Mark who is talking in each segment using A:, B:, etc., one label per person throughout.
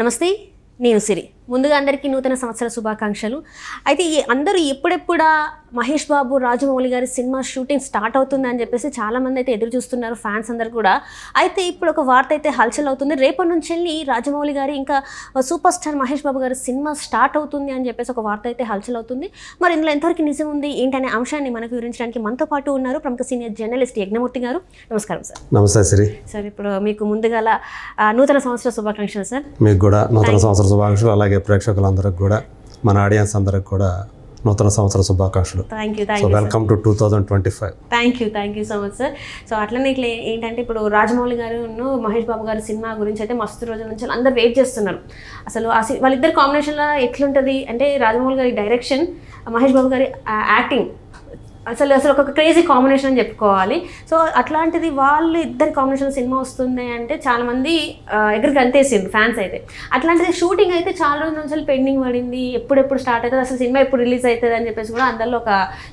A: నమస్తే నేను సిరి ముందుగా అందరికీ నూతన సంవత్సర శుభాకాంక్షలు. అయితే అందరూ ఎప్పుడెప్పుడా మహేష్ బాబు రాజమౌళి గారి సినిమా షూటింగ్ స్టార్ట్ అవుతుంది అని చెప్పేసి చాలామంది అయితే ఎదురు చూస్తున్నారు, ఫ్యాన్స్ అందరు కూడా. అయితే ఇప్పుడు ఒక వార్త అయితే హల్చల్ అవుతుంది. రేపటి నుంచి వెళ్ళి రాజమౌళి గారి ఇంకా సూపర్ స్టార్ మహేష్ బాబు గారి సినిమా స్టార్ట్ అవుతుంది అని చెప్పేసి ఒక వార్త అయితే హల్చల్ అవుతుంది. మరి ఇందులో ఎంతవరకు నిజం ఉంది ఏంటనే అంశాన్ని మనకు వివరించడానికి మనతో పాటు ఉన్నారు ప్రముఖ సీనియర్ జర్నలిస్ట్ యజ్ఞమూర్తి గారు. నమస్కారం సార్.
B: నమస్తే శ్రీ
A: సార్. ఇప్పుడు మీకు ముందుగా నూతన సంవత్సర శుభాకాంక్షలు సార్.
B: మీకు కూడా నూతన సంవత్సర శుభాకాంక్షలు, అలాగే ప్రేక్షకులందరికీ కూడా, మన ఆడియన్స్ అందరికి కూడా నూతన సంవత్సర శుభాకాంక్షలు. So welcome to 2025.
A: Thank you so much sir. So అట్లనే ఇట్లా ఏంటంటే ఇప్పుడు రాజమౌళి గారు మహేష్ బాబు గారి సినిమా గురించి అయితే మస్తు రోజుల నుంచి అందరూ వెయిట్ చేస్తున్నారు. అసలు వాళ్ళిద్దరు కాంబినేషన్లో ఎట్లుంటుంది అంటే రాజమౌళి గారి డైరెక్షన్, మహేష్ బాబు గారి యాక్టింగ్ అసలు ఒక క్రేజీ కాంబినేషన్ అని చెప్పుకోవాలి. సో అట్లాంటిది వాళ్ళు ఇద్దరి కాంబినేషన్ సినిమా వస్తుంది అంటే చాలామంది ఎక్కడికి అంతేసింది ఫ్యాన్స్ అయితే. అట్లాంటిది షూటింగ్ అయితే చాలా రోజుల నుంచి పెండింగ్ పడింది, ఎప్పుడెప్పుడు స్టార్ట్ అవుతుంది, అసలు సినిమా ఎప్పుడు రిలీజ్ అవుతుంది అని చెప్పేసి కూడా అందరిలో ఒక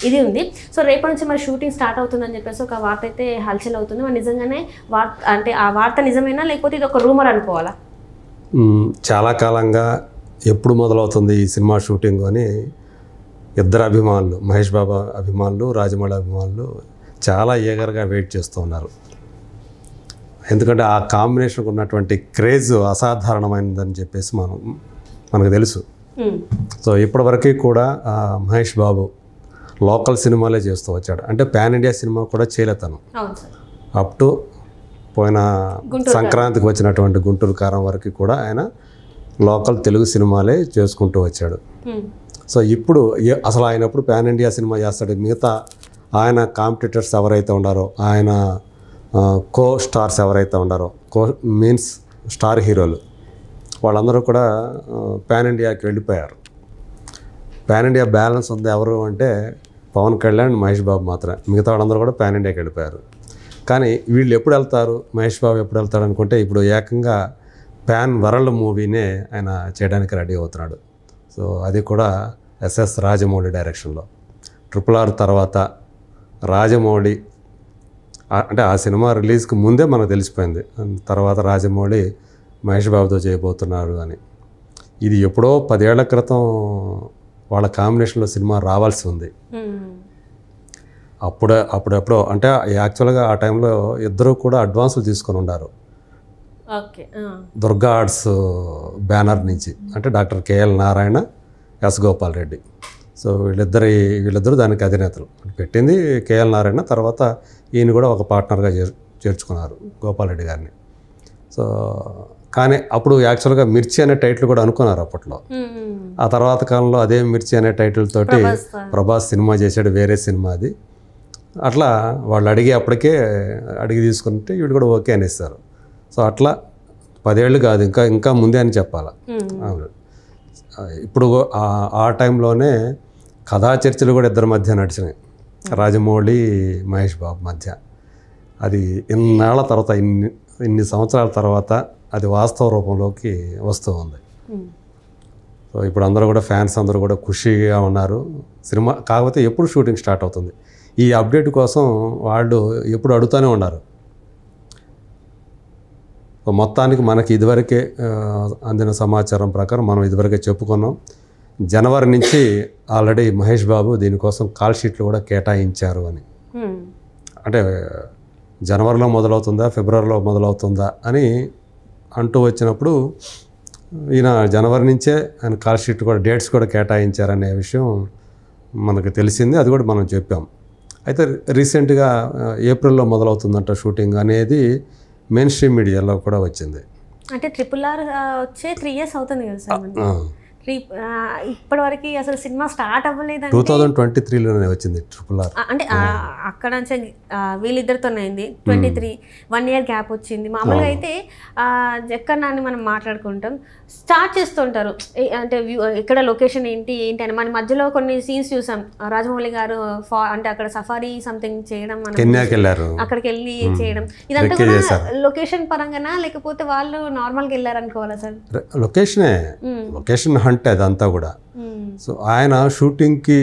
A: ఇది ఉంది. సో రేపటి నుంచి మరి షూటింగ్ స్టార్ట్ అవుతుందని చెప్పేసి ఒక వార్త అయితే హల్చల్ అవుతుంది. మరి నిజంగానే అంటే ఆ వార్త నిజమేనా లేకపోతే ఇది ఒక రూమర్ అనుకోవాలా?
B: చాలా కాలంగా ఎప్పుడు మొదలవుతుంది ఈ సినిమా షూటింగ్ అని ఇద్దరు అభిమానులు, మహేష్ బాబు అభిమానులు, రాజమౌళి అభిమానులు చాలా ఈగర్గా వెయిట్ చేస్తూ ఉన్నారు. ఎందుకంటే ఆ కాంబినేషన్కి ఉన్నటువంటి క్రేజ్ అసాధారణమైనదని చెప్పేసి మనకు తెలుసు. సో ఇప్పటివరకు కూడా మహేష్ బాబు లోకల్ సినిమాలే చేస్తూ వచ్చాడు. అంటే పాన్ ఇండియా సినిమా కూడా చేయలేతాను. అప్ టు పోయిన సంక్రాంతికి వచ్చినటువంటి గుంటూరు కారం వరకు కూడా ఆయన లోకల్ తెలుగు సినిమాలే చేసుకుంటూ వచ్చాడు. సో ఇప్పుడు అసలు ఆయన ఎప్పుడు పాన్ ఇండియా సినిమా చేస్తాడు? మిగతా ఆయన కాంపిటీటర్స్ ఎవరైతే ఉన్నారో, ఆయన కో స్టార్స్ ఎవరైతే ఉన్నారో, మీన్స్ స్టార్ హీరోలు, వాళ్ళందరూ కూడా పాన్ ఇండియాకి వెళ్ళిపోయారు. పాన్ ఇండియా బ్యాలెన్స్ ఉంది ఎవరు అంటే పవన్ కళ్యాణ్, మహేష్ బాబు మాత్రమే. మిగతా వాళ్ళందరూ కూడా పాన్ ఇండియాకి వెళ్ళిపోయారు. కానీ వీళ్ళు ఎప్పుడు వెళ్తారు, మహేష్ బాబు ఎప్పుడు వెళ్తాడు అనుకుంటే ఇప్పుడు ఏకంగా పాన్ వరల్డ్ మూవీనే ఆయన చేయడానికి రెడీ అవుతున్నాడు. సో అది కూడా ఎస్ఎస్ రాజమౌళి డైరెక్షన్లో. RRR తర్వాత రాజమౌళి అంటే ఆ సినిమా రిలీజ్కి ముందే మనకు తెలిసిపోయింది తర్వాత రాజమౌళి మహేష్ బాబుతో చేయబోతున్నారు అని. ఇది ఎప్పుడో 10 ఏళ్ల క్రితం వాళ్ళ కాంబినేషన్లో సినిమా రావాల్సి ఉంది. అప్పుడెప్పుడో అంటే యాక్చువల్గా ఆ టైంలో ఇద్దరు కూడా అడ్వాన్సులు తీసుకొని ఉన్నారు దుర్గా ఆర్ట్స్ బ్యానర్ నుంచి. అంటే doctor KL Narayana, S Gopal Reddy. So వీళ్ళిద్దరు దానికి అధినేతలు. పెట్టింది కేఎల్ నారాయణ, తర్వాత ఈయన కూడా ఒక పార్ట్నర్గా చేర్చుకున్నారు గోపాల్ రెడ్డి గారిని. సో కానీ అప్పుడు యాక్చువల్గా మిర్చి అనే టైటిల్ కూడా అనుకున్నారు అప్పట్లో. ఆ తర్వాత కాలంలో అదే మిర్చి అనే టైటిల్ తోటి ప్రభాస్ సినిమా చేశాడు, వేరే సినిమా అది. అట్లా వాళ్ళు అప్పటికే అడిగి తీసుకుంటే వీళ్ళు కూడా ఓకే అనేస్తారు. సో అట్లా 10 ఏళ్ళు కాదు, ఇంకా ముందే అని చెప్పాలి. ఇప్పుడు ఆ టైంలోనే కథా చర్చలు కూడా ఇద్దరి మధ్య నడిచినాయి, రాజమౌళి మహేష్ బాబు మధ్య. అది ఇన్నాళ్ళ తర్వాత, ఇన్ని సంవత్సరాల తర్వాత అది వాస్తవ రూపంలోకి వస్తూ ఉంది. సో ఇప్పుడు అందరూ కూడా ఫ్యాన్స్ అందరూ కూడా ఖుషిగా ఉన్నారు. సినిమా కాకపోతే ఎప్పుడు షూటింగ్ స్టార్ట్ అవుతుంది ఈ అప్డేట్ కోసం వాళ్ళు ఎప్పుడు అడుగుతూనే ఉన్నారు. మొత్తానికి మనకి ఇదివరకే అందిన సమాచారం ప్రకారం మనం ఇదివరకే చెప్పుకున్నాం, జనవరి నుంచి ఆల్రెడీ మహేష్ బాబు దీనికోసం కాల్ షీట్లు కూడా కేటాయించారు అని. అంటే జనవరిలో మొదలవుతుందా, ఫిబ్రవరిలో మొదలవుతుందా అని అంటూ వచ్చినప్పుడు ఈయన జనవరి నుంచే ఆయన కాల్ షీట్ కూడా, డేట్స్ కూడా కేటాయించారనే విషయం మనకు తెలిసింది. అది కూడా మనం చెప్పాం. అయితే రీసెంట్గా ఏప్రిల్లో మొదలవుతుందంట షూటింగ్ అనేది మెయిన్ స్ట్రీమ్ మీడియాలో కూడా వచ్చింది.
A: అంటే RRR వచ్చే 3 years అవుతుంది కదా సార్. ఇప్పటివరకు అసలు సినిమా స్టార్ట్ అవ్వలేదు.
B: 2023లోనే వచ్చింది RRR.
A: అంటే అక్కడ నుంచి వీళ్ళిద్దరితోనే అయింది 23, 1 year గ్యాప్ వచ్చింది. మామూలుగా అయితే ఎక్కడన్నా మనం మాట్లాడుకుంటాం, స్టార్ట్ చేస్తుంటారు అంటే ఎక్కడ లొకేషన్ ఏంటి అని. మన మధ్యలో కొన్ని సీన్స్ చూసాం, రాజమౌళి గారు అంటే అక్కడ సఫారీ సంథింగ్ చేయడం, అక్కడికి వెళ్ళి చేయడం, ఇదంతా కూడా లొకేషన్ పరంగానా లేకపోతే వాళ్ళు నార్మల్గా వెళ్ళారు అనుకోవాలా సార్?
B: లొకేషన్ హంట్ అదంతా కూడా. సో ఆయన షూటింగ్కి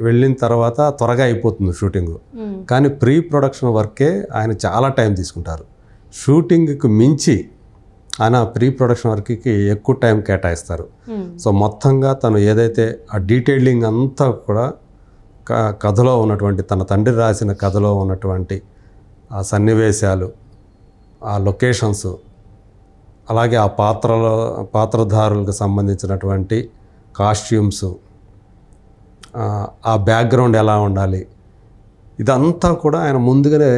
B: వెళ్ళిన తర్వాత త్వరగా అయిపోతుంది షూటింగ్, కానీ ప్రీ ప్రొడక్షన్ వర్కే ఆయన చాలా టైం తీసుకుంటారు. షూటింగ్కి మించి ఆయన ప్రీ ప్రొడక్షన్ వర్క్కి ఎక్కువ టైం కేటాయిస్తారు. సో మొత్తంగా తను ఏదైతే ఆ డీటెయిలింగ్ అంతా కూడా కథలో ఉన్నటువంటి తన తండ్రి రాసిన కథలో ఉన్నటువంటి ఆ సన్నివేశాలు, ఆ లొకేషన్స్, అలాగే ఆ పాత్రధారులకు సంబంధించినటువంటి కాస్ట్యూమ్స్, ఆ బ్యాక్గ్రౌండ్ ఎలా ఉండాలి, ఇదంతా కూడా ఆయన ముందుగానే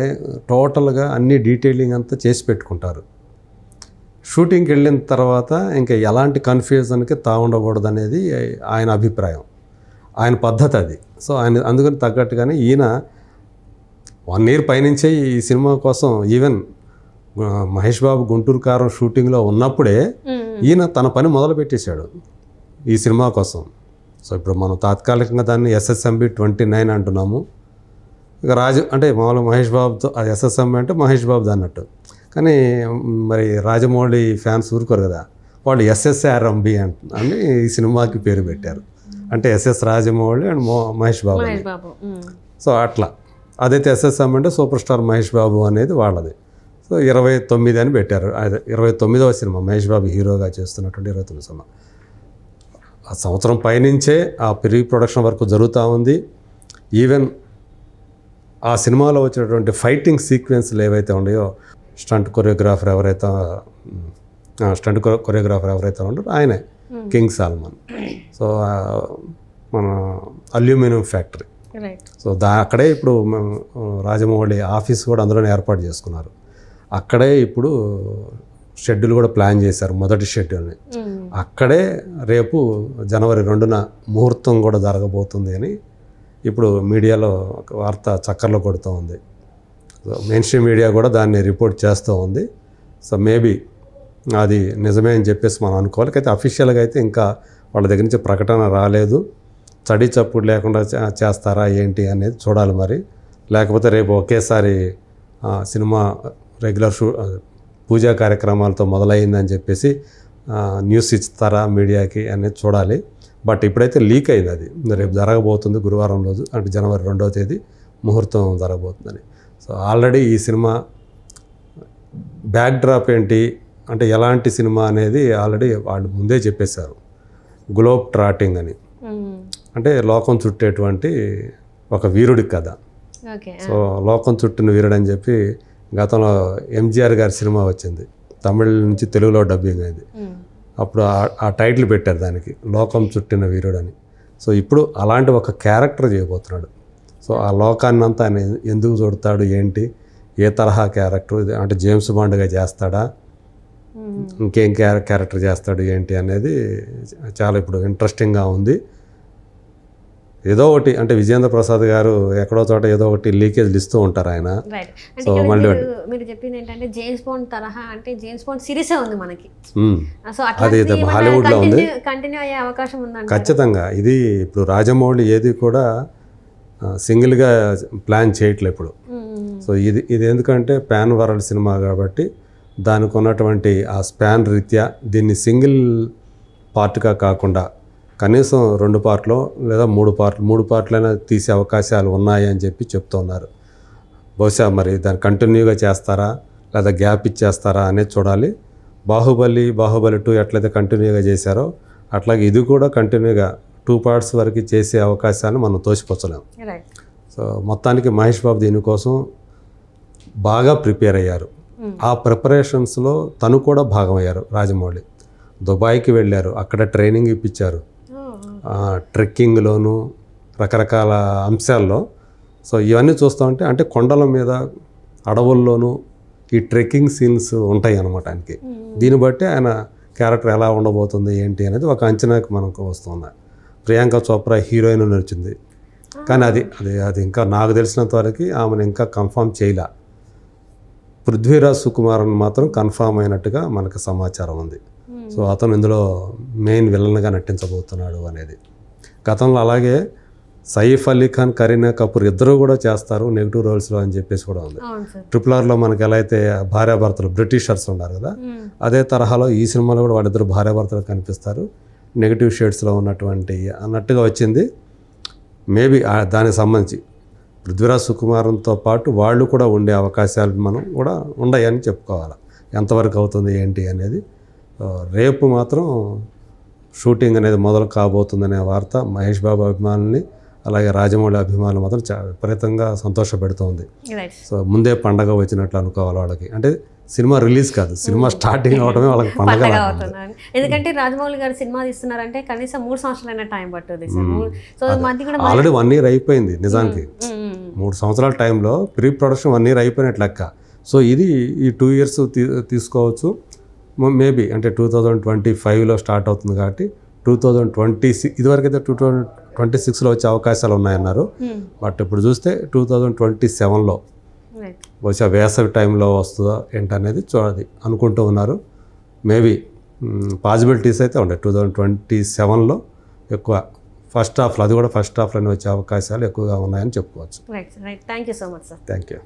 B: టోటల్గా అన్ని డీటెయిలింగ్ అంతా చేసి పెట్టుకుంటారు. షూటింగ్కి వెళ్ళిన తర్వాత ఇంకా ఎలాంటి కన్ఫ్యూజన్కి తాగుండకూడదు అనేది ఆయన అభిప్రాయం, ఆయన పద్ధతి అది. సో ఆయన అందుకని తగ్గట్టుగానే ఈయన 1 year పైనుంచే ఈ సినిమా కోసం ఈవెన్ మహేష్ బాబు గుంటూరు కారం షూటింగ్లో ఉన్నప్పుడే ఈయన తన పని మొదలు పెట్టేశాడు ఈ సినిమా కోసం. సో ఇప్పుడు మనం తాత్కాలికంగా దాన్ని SSMB 29 అంటున్నాము. ఇక అంటే మామూలు మహేష్ బాబుతో SSMB అంటే మహేష్ బాబుది అన్నట్టు. కానీ మరి రాజమౌళి ఫ్యాన్స్ ఊరుకోరు కదా, వాళ్ళు SSRMB అని ఈ సినిమాకి పేరు పెట్టారు. అంటే SS Rajamouli and Mahesh Babu. So అట్లా అదైతే SSM అంటే సూపర్ స్టార్ మహేష్ బాబు అనేది వాళ్ళది. సో 29 అని పెట్టారు. అదే 29వ సినిమా మహేష్ బాబు హీరోగా చేస్తున్నటువంటి 29వ సినిమా. ఆ సంవత్సరం పైనుంచే ఆ ప్రీ ప్రొడక్షన్ వర్క్ జరుగుతూ ఉంది. ఈవెన్ ఆ సినిమాలో వచ్చినటువంటి ఫైటింగ్ సీక్వెన్స్లు ఏవైతే ఉన్నాయో స్టంట్ కొరియోగ్రాఫర్ ఎవరైతే ఉన్నారో ఆయనే కింగ్ సాల్మన్. సో మన అల్యూమినియం ఫ్యాక్టరీ. సో అక్కడే ఇప్పుడు రాజమౌళి ఆఫీస్ కూడా అందులోనే ఏర్పాటు చేసుకున్నారు. అక్కడే ఇప్పుడు షెడ్యూల్ కూడా ప్లాన్ చేశారు, మొదటి షెడ్యూల్ని. అక్కడే రేపు జనవరి 2న ముహూర్తం కూడా జరగబోతుంది అని ఇప్పుడు మీడియాలో వార్త చక్కర్లు కొడుతూ ఉంది. సో మెయిన్ స్ట్రీమ్ మీడియా కూడా దాన్ని రిపోర్ట్ చేస్తూ ఉంది. సో మేబీ అది నిజమే అని చెప్పేసి మనం అనుకోవాలి. అయితే అఫీషియల్గా అయితే ఇంకా వాళ్ళ దగ్గర నుంచి ప్రకటన రాలేదు. చడి చప్పుడు లేకుండా చేస్తారా ఏంటి అనేది చూడాలి మరి. లేకపోతే రేపు ఒకేసారి సినిమా రెగ్యులర్ పూజా కార్యక్రమాలతో మొదలైందని చెప్పేసి న్యూస్ ఇస్తారా మీడియాకి అనేది చూడాలి. బట్ ఇప్పుడైతే లీక్ అయింది, అది రేపు జరగబోతుంది గురువారం రోజు, అంటే జనవరి 2వ తేదీ ముహూర్తం జరగబోతుందని. సో ఆల్రెడీ ఈ సినిమా బ్యాక్ డ్రాప్ ఏంటి అంటే ఎలాంటి సినిమా అనేది ఆల్రెడీ వాళ్ళు ముందే చెప్పేశారు. గ్లోబ్ ట్రాటింగ్ అని, అంటే లోకం చుట్టేటువంటి ఒక వీరుడి కథ. సో లోకం చుట్టిన వీరుడు అని చెప్పి గతంలో MGR గారి సినిమా వచ్చింది, తమిళ నుంచి తెలుగులో డబ్బింగ్ అయింది. అప్పుడు ఆ టైటిల్ పెట్టారు దానికి, లోకం చుట్టిన వీరుడు అని. సో ఇప్పుడు అలాంటి ఒక క్యారెక్టర్ చేయబోతున్నాడు. సో ఆ లోకాన్ని అంతా ఆయన ఎందుకు చూడతాడు ఏంటి, ఏ తరహా క్యారెక్టర్ ఇది, అంటే జేమ్స్ బాండ్గా చేస్తాడా, ఇంకేం క్యారెక్టర్ చేస్తాడు ఏంటి అనేది చాలా ఇప్పుడు ఇంట్రెస్టింగ్గా ఉంది. ఏదో ఒకటి అంటే విజేంద్ర ప్రసాద్ గారు ఎక్కడో చోట ఏదో ఒకటి లీకేజ్లు ఇస్తూ ఉంటారు ఆయన. సో మళ్ళీ
A: మీరు చెప్పింది ఏంటంటే జేమ్స్ బాండ్ తరహా, అంటే జేమ్స్ బాండ్ సిరీసే ఉంది మనకి. సో
B: అది హాలీవుడ్లో ఉంది,
A: కంటిన్యూ అయ్యే అవకాశం ఉందండి
B: ఖచ్చితంగా. ఇది ఇప్పుడు రాజమౌళి ఏది కూడా సింగిల్గా ప్లాన్ చేయట్లేదు ఇప్పుడు. సో ఇది ఎందుకంటే పాన్ వరల్డ్ సినిమా కాబట్టి దానికి ఉన్నటువంటి ఆ స్పాన్ రీత్యా దీన్ని సింగిల్ పార్ట్గా కాకుండా కనీసం 2 పార్ట్లో లేదా 3 పార్ట్లైనా తీసే అవకాశాలు ఉన్నాయి అని చెప్పి చెప్తున్నారు. బహుశా మరి దాన్ని కంటిన్యూగా చేస్తారా లేదా గ్యాప్ ఇచ్చేస్తారా అనేది చూడాలి. బాహుబలి 2 ఎట్లయితే కంటిన్యూగా చేశారో అట్లాగే ఇది కూడా కంటిన్యూగా 2 parts వరకు చేసే అవకాశాన్ని మనం తోసిపుచ్చలేం. సో మొత్తానికి మహేష్ బాబు దీనికోసం బాగా ప్రిపేర్ అయ్యారు. ఆ ప్రిపరేషన్స్లో తను కూడా భాగమయ్యారు. రాజమౌళి దుబాయ్కి వెళ్ళారు, అక్కడ ట్రైనింగ్ ఇప్పించారు, ట్రెక్కింగ్లోను రకరకాల అంశాల్లో. సో ఇవన్నీ చూస్తామంటే అంటే కొండల మీద అడవుల్లోనూ ఈ ట్రెక్కింగ్ సీన్స్ ఉంటాయి అన్నమాట ఆయనకి. దీన్ని బట్టి ఆయన క్యారెక్టర్ ఎలా ఉండబోతుంది ఏంటి అనేది ఒక అంచనాకి మనకు వస్తుంది. ప్రియాంక చోప్రా హీరోయిన్ నడిచింది, కానీ అది ఇంకా నాకు తెలిసినంత వరకు ఆమెను ఇంకా కన్ఫర్మ్ చేయలే. పృథ్వీరాజ్ సుకుమారన్ మాత్రం కన్ఫర్మ్ అయినట్టుగా మనకు సమాచారం ఉంది. సో అతను ఇందులో మెయిన్ విలన్గా నటించబోతున్నాడు అనేది. గతంలో అలాగే సైఫ్ అలీ ఖాన్, కరీనా కపూర్ ఇద్దరు కూడా చేస్తారు నెగిటివ్ రోల్స్లో అని చెప్పేసి కూడా ఉంది. RRRలో మనకి ఎలా అయితే భార్యాభర్తలు బ్రిటిషర్స్ ఉన్నారు కదా, అదే తరహాలో ఈ సినిమాలో కూడా వాళ్ళిద్దరు భార్యాభర్తలు కనిపిస్తారు నెగిటివ్ షేడ్స్లో ఉన్నటువంటి అన్నట్టుగా వచ్చింది. మేబీ దానికి సంబంధించి పృథ్వీరాజ్ సుకుమారంతో పాటు వాళ్ళు కూడా ఉండే అవకాశాలు మనం కూడా ఉన్నాయని చెప్పుకోవాలి. ఎంతవరకు అవుతుంది ఏంటి అనేది. రేపు మాత్రం షూటింగ్ అనేది మొదలు కాబోతుందనే వార్త మహేష్ బాబు అభిమానుల్ని అలాగే రాజమౌళి అభిమానులు మాత్రం విపరీతంగా సంతోషపెడుతోంది. సో ముందే పండగ వచ్చినట్లు అనుకోవాలి వాళ్ళకి. అంటే సినిమా రిలీజ్ కాదు, సినిమా స్టార్టింగ్ అవడమే వాళ్ళకి పండగ అవుతుంది.
A: ఎందుకంటే రాజమౌళి గారు సినిమా తీస్తున్నారంటే కనీసం 3 సంవత్సరాలైనా టైం పట్టుద్ది సార్. సో మధ్య కూడా
B: ఆల్రెడీ 1 year అయిపోయింది నిజానికి. 3 సంవత్సరాల టైంలో ప్రీ ప్రొడక్షన్ 1 year అయిపోయినట్లు లెక్క. సో ఇది ఈ 2 years తీసుకోవచ్చు మేబీ. అంటే 2025లో స్టార్ట్ అవుతుంది కాబట్టి 2026 ఇదివరకైతే 2026లో వచ్చే అవకాశాలు ఉన్నాయన్నారు. బట్ ఇప్పుడు చూస్తే 2027లో బహుశా వేసవి టైంలో వస్తుందా ఏంటనేది చూడాలి అనుకుంటూ ఉన్నారు. మేబీ పాసిబిలిటీస్ అయితే ఉన్నాయి 2027లో ఎక్కువ ఫస్ట్ హాఫ్లో, అది కూడా ఫస్ట్ హాఫ్లోనే వచ్చే అవకాశాలు ఎక్కువగా ఉన్నాయని చెప్పుకోవచ్చు.
A: Right. Thank you so much sir.
B: Thank you.